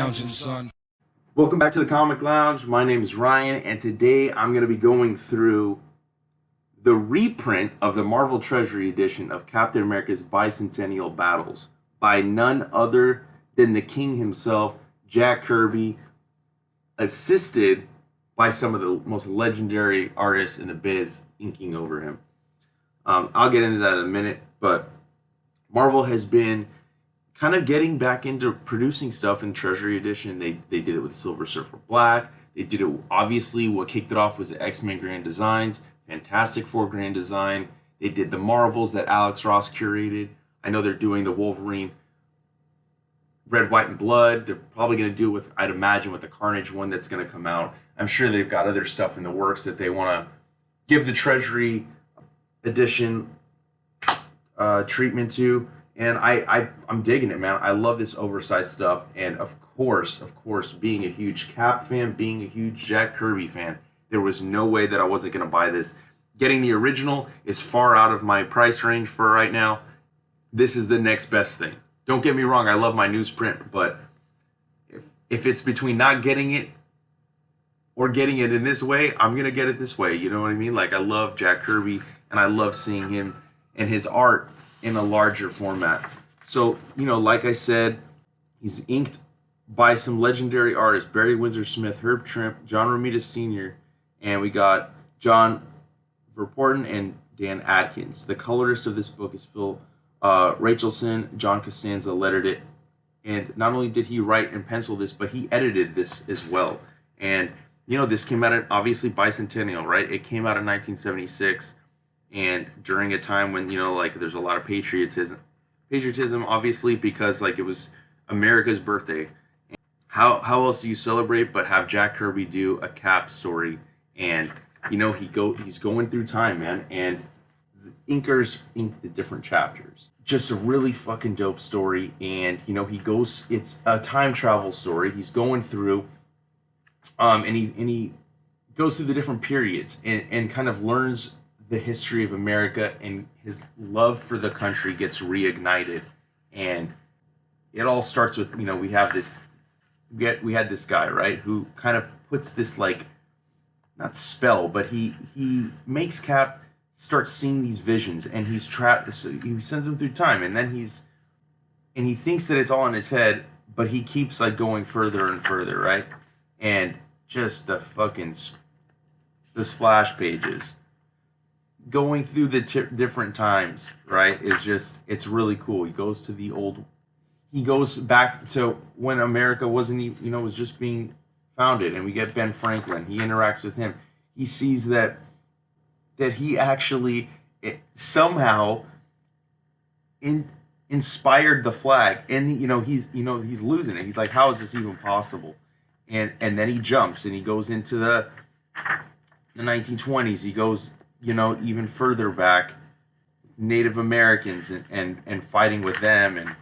lounging, son. Welcome back to the Comic Lounge. My name is Ryan, and today I'm going to be going through the reprint of the Marvel Treasury edition of Captain America's Bicentennial Battles by none other than the King himself, Jack Kirby, assisted by some of the most legendary artists in the biz inking over him. I'll get into that in a minute, but Marvel has been kind of getting back into producing stuff in Treasury Edition. They did it with Silver Surfer Black. They did it, obviously, what kicked it off was the X-Men Grand Designs. Fantastic Four Grand Design. They did the Marvels that Alex Ross curated. I know they're doing the Wolverine Red, White, and Blood. They're probably going to do it with, I'd imagine, with the Carnage one that's going to come out. I'm sure they've got other stuff in the works that they want to give the Treasury Edition treatment to. And I'm digging it, man. I love this oversized stuff. And of course, being a huge Cap fan, being a huge Jack Kirby fan, there was no way that I wasn't going to buy this. Getting the original is far out of my price range for right now. This is the next best thing. Don't get me wrong, I love my newsprint, but if it's between not getting it or getting it in this way, I'm going to get it this way. You know what I mean? Like, I love Jack Kirby, and I love seeing him and his art in a larger format. So, like I said, he's inked by some legendary artists: Barry Windsor Smith, Herb Trimp, John Romita Sr., and we got John Verpoorten and Dan Adkins. The colorist of this book is Phil Rachelson. John Costanza lettered it. And not only did he write and pencil this, but he edited this as well. And, this came out of, obviously, Bicentennial, right? It came out in 1976. And during a time when, there's a lot of patriotism, obviously, because, it was America's birthday. And how else do you celebrate but have Jack Kirby do a Cap story? And, he's going through time, man. And the inkers ink the different chapters. Just a really fucking dope story. And, it's a time travel story. He's going through, and he goes through the different periods and kind of learns the history of America, and his love for the country gets reignited. And it all starts with, we had this guy, right, who kind of puts this, not spell, but he makes Cap start seeing these visions, and he's trapped. So he sends him through time, and then he thinks that it's all in his head, but he keeps going further and further, right? And just the splash pages going through the different times, right, it's really cool. He goes back to when America wasn't even, was just being founded, and we get Ben Franklin. He interacts with him. He sees that he actually somehow inspired the flag, and he's losing it. He's like, how is this even possible? And then he jumps and he goes into the 1920s. He goes even further back, Native Americans and fighting with them. And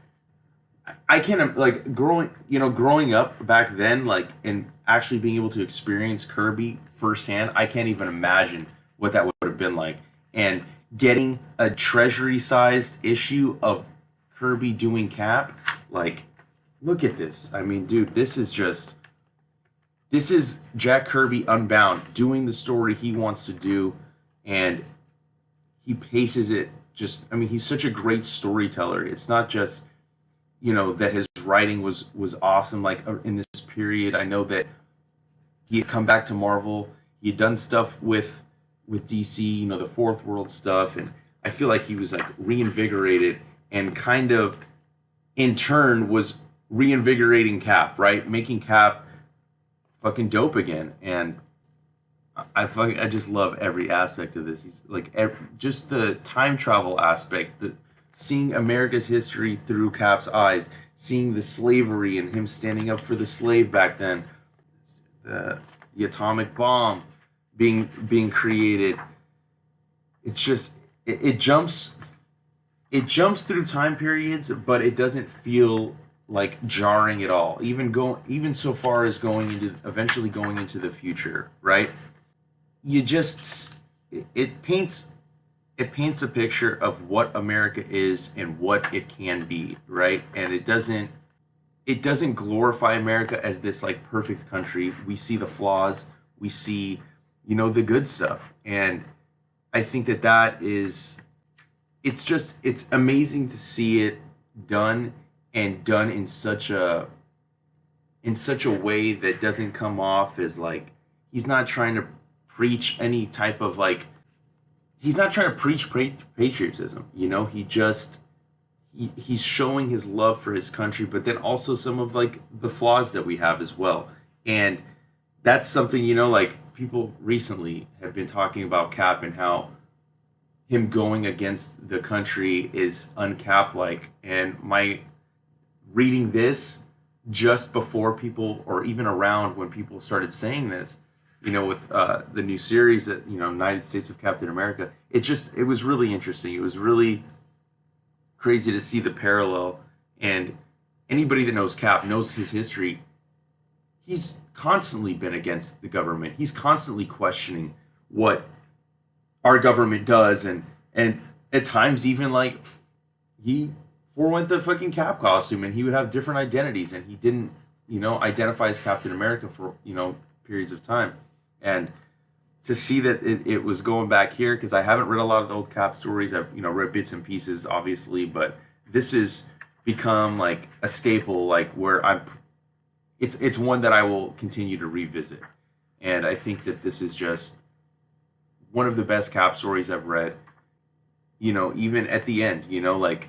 I can't, growing up back then, and actually being able to experience Kirby firsthand, I can't even imagine what that would have been like. And getting a Treasury-sized issue of Kirby doing Cap, look at this. I mean, dude, this is Jack Kirby Unbound, doing the story he wants to do. And he paces it he's such a great storyteller. It's not just, that his writing was awesome, in this period. I know that he had come back to Marvel. He had done stuff with DC, the Fourth World stuff. And I feel like he was, reinvigorated and kind of, in turn, was reinvigorating Cap, right? Making Cap fucking dope again. And I just love every aspect of this. He's just the time travel aspect, seeing America's history through Cap's eyes, seeing the slavery and him standing up for the slave back then, the atomic bomb being created. It's just it jumps through time periods, but it doesn't feel jarring at all. Even so far as eventually going into the future, right? It paints a picture of what America is and what it can be, right? And it doesn't it doesn't glorify America as this like perfect country. We see the flaws, we see, the good stuff. And I think that is, it's amazing to see it done, and done in such a way that doesn't come off as like he's not trying to preach any type of like he's not trying to preach patriotism. He's showing his love for his country, but then also some of like the flaws that we have as well. And that's something, like people recently have been talking about Cap and how him going against the country is uncap like. And my reading this just before people, or even around when people started saying this, with the new series that, United States of Captain America, it was really interesting. It was really crazy to see the parallel. And anybody that knows Cap knows his history. He's constantly been against the government. He's constantly questioning what our government does, and at times even like he forewent the fucking Cap costume, and he would have different identities, and he didn't identify as Captain America for periods of time. And to see that it was going back here, because I haven't read a lot of the old Cap stories. I've read bits and pieces obviously, but this has become like a staple, like where it's one that I will continue to revisit. And I think that this is just one of the best Cap stories I've read. Even at the end, like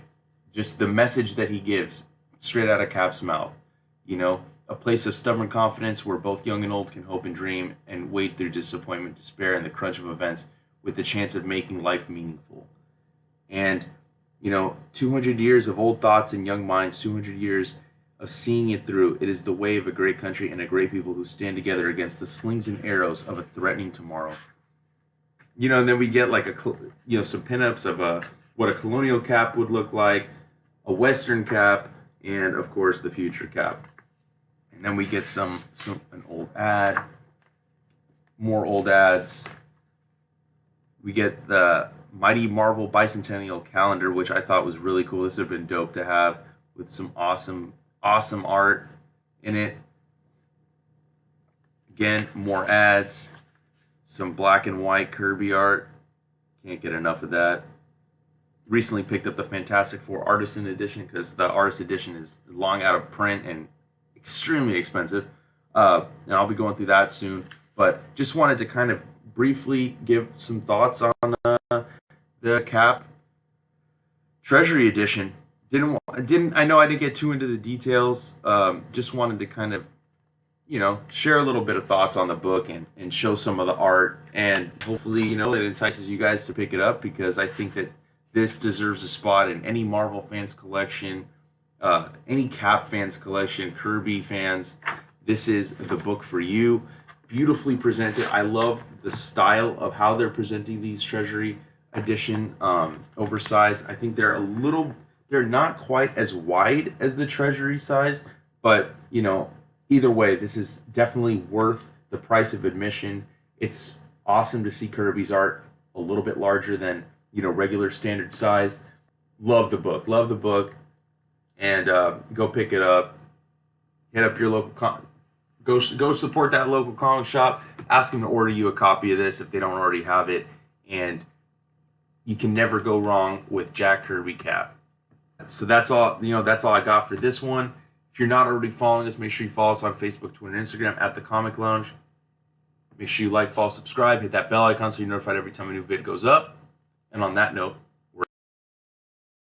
just the message that he gives straight out of Cap's mouth. A place of stubborn confidence where both young and old can hope and dream and wade through disappointment, despair, and the crunch of events with the chance of making life meaningful. And, 200 years of old thoughts in young minds, 200 years of seeing it through. It is the way of a great country and a great people who stand together against the slings and arrows of a threatening tomorrow. And then we get like some pinups of what a colonial Cap would look like, a Western Cap, and of course the future Cap. And then we get an old ad, more old ads. We get the Mighty Marvel Bicentennial calendar, which I thought was really cool. This would have been dope to have, with some awesome art in it. Again, more ads, some black and white Kirby art. Can't get enough of that. Recently picked up the Fantastic Four Artisan Edition because the Artist Edition is long out of print and extremely expensive. And I'll be going through that soon. But just wanted to kind of briefly give some thoughts on the Cap Treasury Edition. I know I didn't get too into the details. Just wanted to kind of, share a little bit of thoughts on the book and show some of the art. And hopefully, it entices you guys to pick it up, because I think that this deserves a spot in any Marvel fans collection, any Cap fans collection, Kirby fans. This is the book for you. Beautifully presented. I love the style of how they're presenting these Treasury Edition oversized. I think they're not quite as wide as the Treasury size, but either way, this is definitely worth the price of admission. It's awesome to see Kirby's art a little bit larger than regular standard size. Love the book, and go pick it up. Hit up your local go support that local comic shop. Ask them to order you a copy of this if they don't already have it, and you can never go wrong with Jack Kirby Cap. So that's all. That's all I got for this one. If you're not already following us, make sure you follow us on Facebook, Twitter, and Instagram at The Comic Lounge. Make sure you like, follow, subscribe, hit that bell icon so you're notified every time a new vid goes up. And on that note,